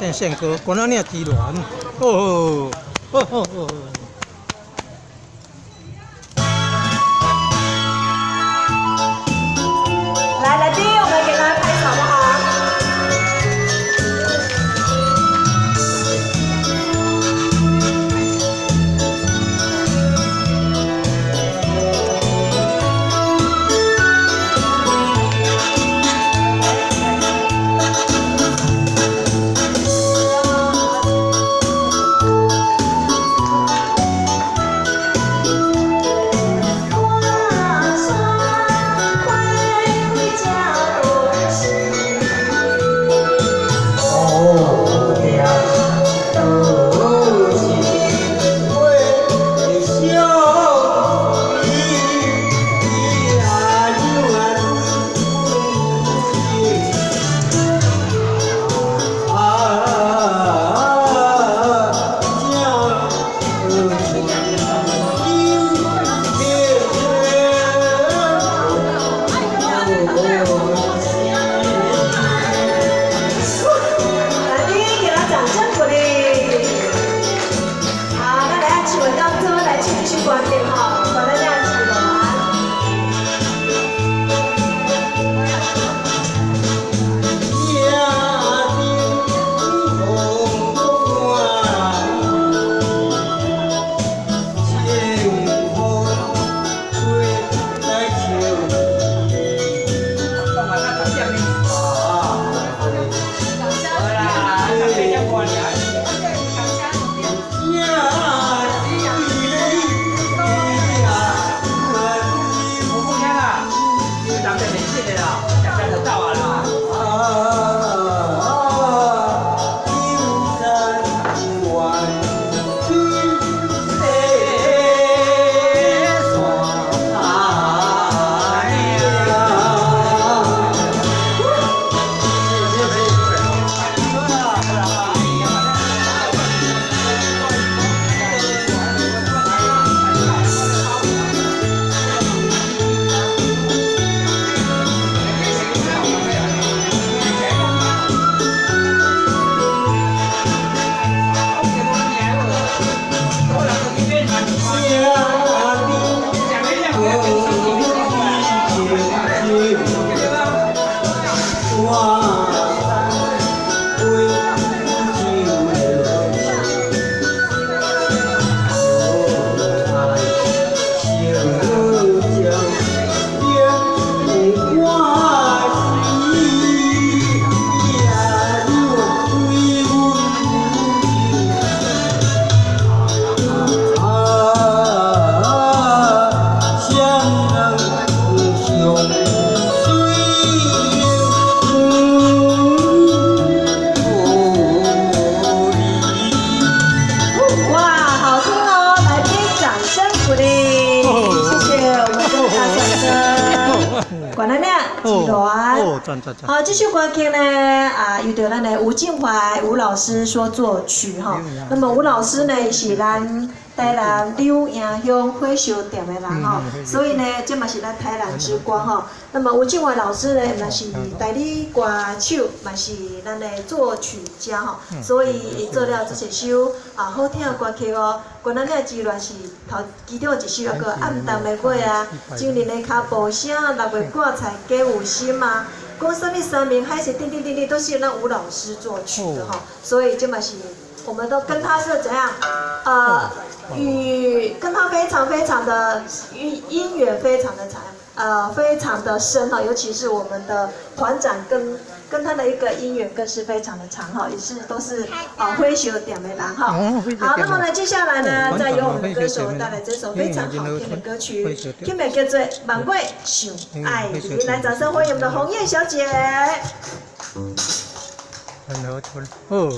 宪哥，管他那鸡卵，哦哦哦哦。来宾，我们给他拍手好不好？管他呢，几段。好，这首歌曲呢，由着咱的吴敬怀吴老师所作曲哈。那么吴老师呢是咱台南柳营乡火烧店的人哈，所以呢，这嘛是咱台南之光哈。那么吴敬怀老师呢，嘛是台语歌手，嘛是咱的作曲家哈，所以伊做了这一首好听的歌曲哦。管咱呢之乱是头其中一首个暗淡的月啊，今年的脚步声，6月挂彩皆有心啊。讲什么三明海是叮叮叮叮，都是那吴老师作曲的哈，所以这嘛是我们都跟他是怎样，跟他非常的姻缘非常的非常的深哈，尤其是我们的团长跟他的一个姻缘更是非常的长哈，也是都是灰熊点的人哈。好，那么呢，接下来呢，再由我们的歌手带来这首非常好听的歌曲，曲名叫做《万月想爱你》，来掌声欢迎我们的红叶小姐。很好，哦。